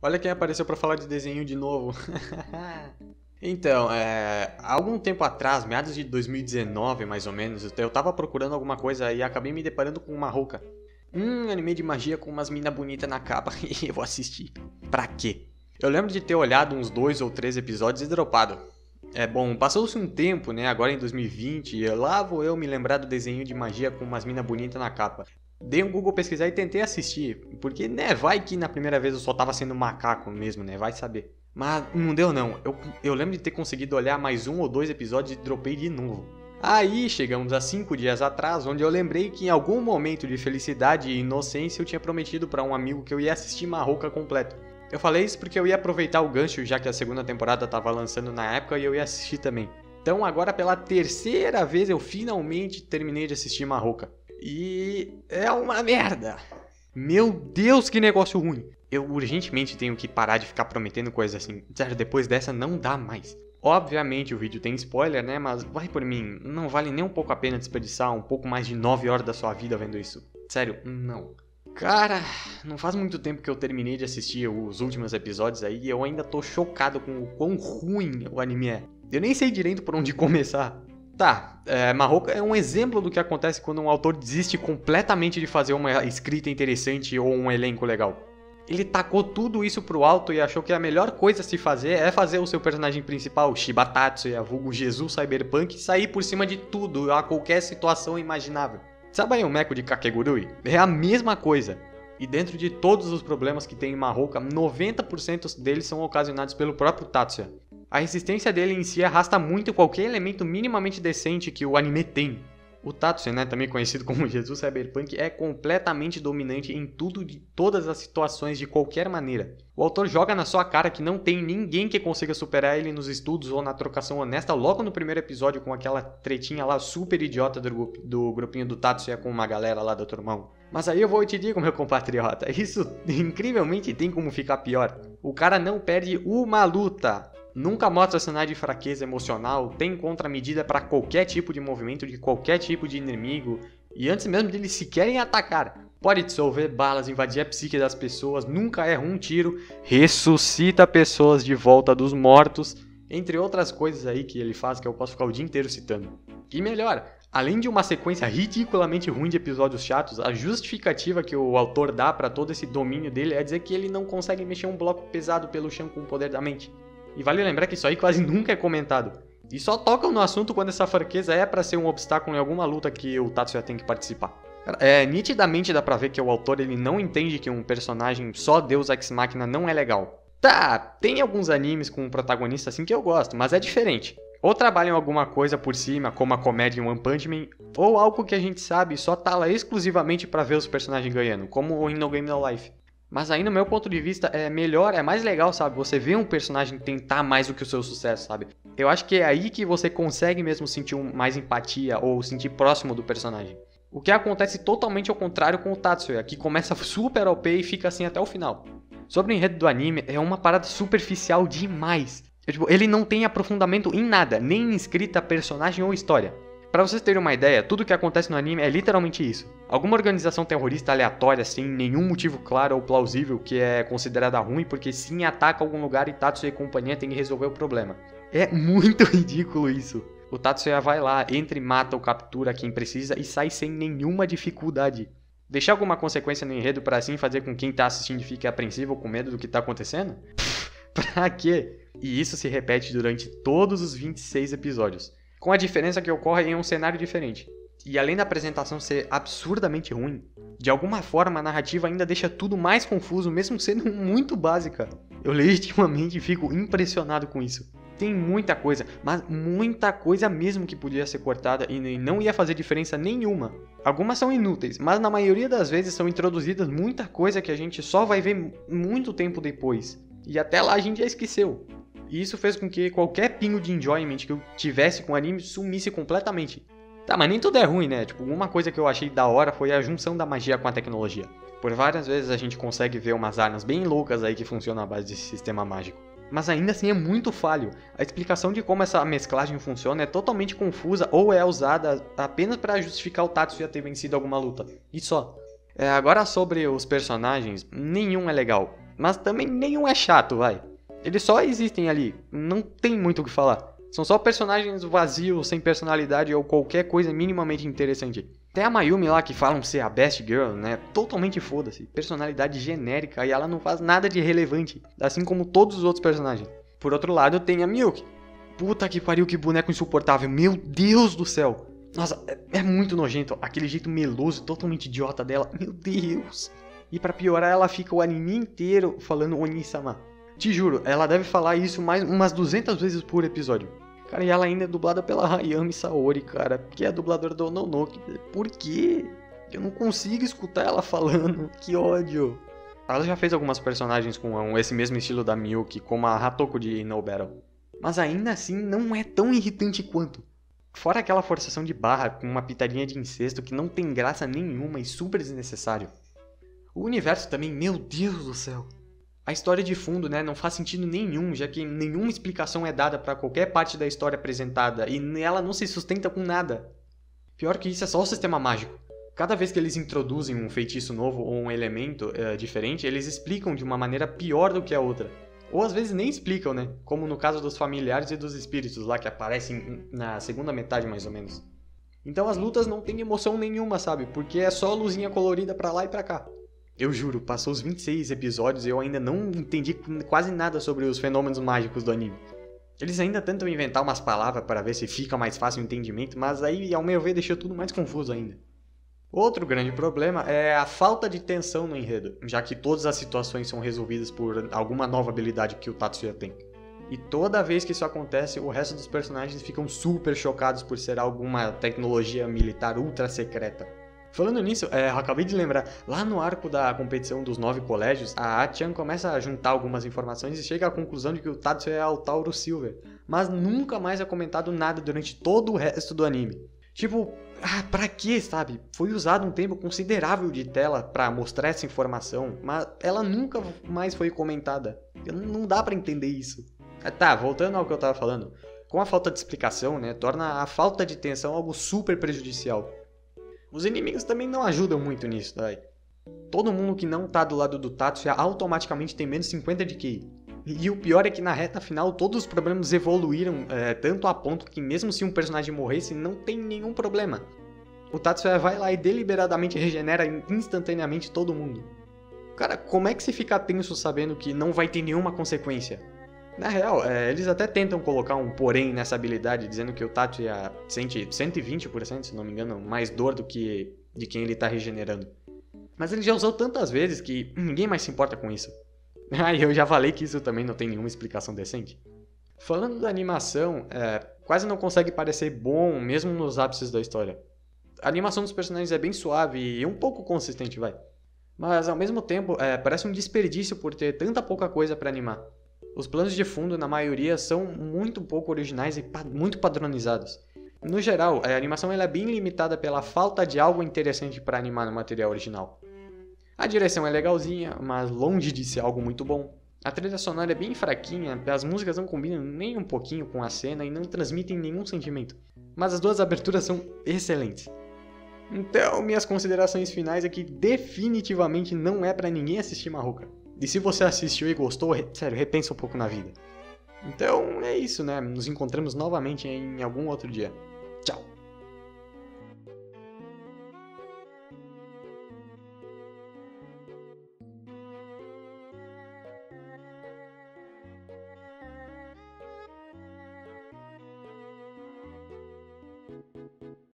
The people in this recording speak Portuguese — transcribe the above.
Olha quem apareceu pra falar de desenho de novo. Então, há algum tempo atrás, meados de 2019 mais ou menos, eu tava procurando alguma coisa e acabei me deparando com uma Mahoka. Um anime de magia com umas mina bonitas na capa e eu vou assistir. Pra quê? Eu lembro de ter olhado uns 2 ou 3 episódios e dropado. Bom, passou-se um tempo, né, agora em 2020, e lá vou eu me lembrar do desenho de magia com umas mina bonitas na capa. Dei um Google pesquisar e tentei assistir, porque, né, vai que na primeira vez eu só tava sendo macaco mesmo, né, vai saber. Mas não deu não, eu lembro de ter conseguido olhar mais 1 ou 2 episódios e dropei de novo. Aí chegamos a 5 dias atrás, onde eu lembrei que em algum momento de felicidade e inocência eu tinha prometido para um amigo que eu ia assistir Mahoka completo. Eu falei isso porque eu ia aproveitar o gancho, já que a segunda temporada tava lançando na época e eu ia assistir também. Então agora pela terceira vez eu finalmente terminei de assistir Mahoka. E é uma merda. Meu Deus, que negócio ruim. Eu urgentemente tenho que parar de ficar prometendo coisas assim. Sério, depois dessa não dá mais. Obviamente o vídeo tem spoiler, né? Mas vai por mim, não vale nem um pouco a pena desperdiçar um pouco mais de 9 horas da sua vida vendo isso. Sério, não. Cara, não faz muito tempo que eu terminei de assistir os últimos episódios aí e eu ainda tô chocado com o quão ruim o anime é. Eu nem sei direito por onde começar. Tá, Mahoka é um exemplo do que acontece quando um autor desiste completamente de fazer uma escrita interessante ou um elenco legal. Ele tacou tudo isso pro alto e achou que a melhor coisa a se fazer é fazer o seu personagem principal, Shiba Tatsuya, vulgo Jesus Cyberpunk, sair por cima de tudo, a qualquer situação imaginável. Sabe aí o meco de Kakegurui? É a mesma coisa. E dentro de todos os problemas que tem em Mahoka, 90% deles são ocasionados pelo próprio Tatsuya. A resistência dele em si arrasta muito qualquer elemento minimamente decente que o anime tem. O Tatsuya, né, também conhecido como Jesus Cyberpunk, é completamente dominante em tudo de todas as situações de qualquer maneira. O autor joga na sua cara que não tem ninguém que consiga superar ele nos estudos ou na trocação honesta logo no primeiro episódio com aquela tretinha lá super idiota do grupinho do Tatsuya com uma galera lá da turmão. Mas aí eu vou te dizer, meu compatriota, isso incrivelmente tem como ficar pior. O cara não perde uma luta. Nunca mostra sinais de fraqueza emocional, tem contramedida para qualquer tipo de movimento de qualquer tipo de inimigo, e antes mesmo de eles sequer atacar, pode dissolver balas, invadir a psique das pessoas, nunca erra um tiro, ressuscita pessoas de volta dos mortos, entre outras coisas aí que ele faz que eu posso ficar o dia inteiro citando. E melhor, além de uma sequência ridiculamente ruim de episódios chatos, a justificativa que o autor dá para todo esse domínio dele é dizer que ele não consegue mexer um bloco pesado pelo chão com o poder da mente. E vale lembrar que isso aí quase nunca é comentado. E só tocam no assunto quando essa fraqueza é pra ser um obstáculo em alguma luta que o Tatsuya tem que participar. Nitidamente dá pra ver que o autor ele não entende que um personagem só Deus Ex Machina não é legal. Tá, tem alguns animes com um protagonista assim que eu gosto, mas é diferente. Ou trabalham alguma coisa por cima, como a comédia em One Punch Man, ou algo que a gente sabe só tá lá exclusivamente pra ver os personagens ganhando, como em No Game No Life. Mas aí, no meu ponto de vista, é melhor, é mais legal, sabe? Você vê um personagem tentar mais do que o seu sucesso, sabe? Eu acho que é aí que você consegue mesmo sentir mais empatia ou sentir próximo do personagem. O que acontece totalmente ao contrário com o Tatsuya, que começa super OP e fica assim até o final. Sobre o enredo do anime, é uma parada superficial demais. Ele não tem aprofundamento em nada, nem em escrita, personagem ou história. Pra vocês terem uma ideia, tudo que acontece no anime é literalmente isso. Alguma organização terrorista aleatória, sem nenhum motivo claro ou plausível, que é considerada ruim porque sim ataca algum lugar e Tatsuya e companhia tem que resolver o problema. É muito ridículo isso. O Tatsuya vai lá, entra e mata ou captura quem precisa e sai sem nenhuma dificuldade. Deixar alguma consequência no enredo pra assim fazer com quem tá assistindo fique apreensivo ou com medo do que tá acontecendo? Pra quê? E isso se repete durante todos os 26 episódios. Com a diferença que ocorre em um cenário diferente. E além da apresentação ser absurdamente ruim, de alguma forma a narrativa ainda deixa tudo mais confuso, mesmo sendo muito básica. Eu legitimamente fico impressionado com isso. Tem muita coisa, mas muita coisa mesmo que podia ser cortada e não ia fazer diferença nenhuma. Algumas são inúteis, mas na maioria das vezes são introduzidas muita coisa que a gente só vai ver muito tempo depois. E até lá a gente já esqueceu. E isso fez com que qualquer pingo de enjoyment que eu tivesse com o anime sumisse completamente. Tá, mas nem tudo é ruim, né? Tipo, uma coisa que eu achei da hora foi a junção da magia com a tecnologia. Por várias vezes a gente consegue ver umas armas bem loucas aí que funcionam à base desse sistema mágico. Mas ainda assim é muito falho. A explicação de como essa mesclagem funciona é totalmente confusa ou é usada apenas para justificar o Tatsuya ter vencido alguma luta. E só. Agora sobre os personagens, nenhum é legal. mas também nenhum é chato, vai. Eles só existem ali, não tem muito o que falar. São só personagens vazios, sem personalidade ou qualquer coisa minimamente interessante. Até a Mayumi lá que falam ser a best girl, né? Totalmente foda-se. Personalidade genérica e ela não faz nada de relevante. Assim como todos os outros personagens. Por outro lado, tem a Miyuki. Puta que pariu, que boneco insuportável. Meu Deus do céu. Nossa, é muito nojento. Aquele jeito meloso, totalmente idiota dela. Meu Deus. E pra piorar, ela fica o anime inteiro falando Oni-sama. Te juro, ela deve falar isso mais umas 200 vezes por episódio. Cara, e ela ainda é dublada pela Hayami Saori, cara, que é a dubladora do Ononoke. Por quê? Eu não consigo escutar ela falando. Que ódio. Ela já fez algumas personagens com esse mesmo estilo da Miyuki, como a Hatoko de No Battle. Mas ainda assim não é tão irritante quanto. Fora aquela forçação de barra com uma pitadinha de incesto que não tem graça nenhuma e super desnecessário. O universo também, meu Deus do céu. A história de fundo, né, não faz sentido nenhum, já que nenhuma explicação é dada para qualquer parte da história apresentada e ela não se sustenta com nada. Pior que isso é só o sistema mágico. Cada vez que eles introduzem um feitiço novo ou um elemento diferente, eles explicam de uma maneira pior do que a outra. Ou às vezes nem explicam, né? Como no caso dos familiares e dos espíritos lá que aparecem na segunda metade mais ou menos. Então as lutas não têm emoção nenhuma, sabe? Porque é só luzinha colorida pra lá e pra cá. Eu juro, passou os 26 episódios e eu ainda não entendi quase nada sobre os fenômenos mágicos do anime. Eles ainda tentam inventar umas palavras para ver se fica mais fácil o entendimento, mas aí, ao meu ver, deixou tudo mais confuso ainda. Outro grande problema é a falta de tensão no enredo, já que todas as situações são resolvidas por alguma nova habilidade que o Tatsuya tem. E toda vez que isso acontece, o resto dos personagens ficam super chocados por ser alguma tecnologia militar ultra secreta. Falando nisso, eu acabei de lembrar, lá no arco da competição dos 9 colégios, a A-chan começa a juntar algumas informações e chega à conclusão de que o Tatsuya é o Tauro Silver, mas nunca mais é comentado nada durante todo o resto do anime. Tipo, pra quê, sabe? Foi usado um tempo considerável de tela pra mostrar essa informação, mas ela nunca mais foi comentada. Não dá pra entender isso. Tá, voltando ao que eu tava falando, com a falta de explicação, né, torna a falta de tensão algo super prejudicial. Os inimigos também não ajudam muito nisso, tá? Todo mundo que não tá do lado do Tatsuya automaticamente tem menos 50 de QI. E o pior é que na reta final todos os problemas evoluíram tanto a ponto que mesmo se um personagem morresse, não tem nenhum problema. O Tatsuya vai lá e deliberadamente regenera instantaneamente todo mundo. Cara, como é que se fica tenso sabendo que não vai ter nenhuma consequência? Na real, eles até tentam colocar um porém nessa habilidade, dizendo que o Tatsuya sente 120%, se não me engano, mais dor do que de quem ele tá regenerando. Mas ele já usou tantas vezes que ninguém mais se importa com isso. E eu já falei que isso também não tem nenhuma explicação decente. Falando da animação, quase não consegue parecer bom mesmo nos ápices da história. A animação dos personagens é bem suave e um pouco consistente, vai. Mas ao mesmo tempo, parece um desperdício por ter tanta pouca coisa pra animar. Os planos de fundo, na maioria, são muito pouco originais e muito padronizados. No geral, a animação é bem limitada pela falta de algo interessante para animar no material original. A direção é legalzinha, mas longe de ser algo muito bom. A trilha sonora é bem fraquinha, as músicas não combinam nem um pouquinho com a cena e não transmitem nenhum sentimento. Mas as duas aberturas são excelentes. Então, minhas considerações finais é que definitivamente não é pra ninguém assistir Mahoka. E se você assistiu e gostou, sério, repensa um pouco na vida. Então, é isso, né? Nos encontramos novamente em algum outro dia. Tchau!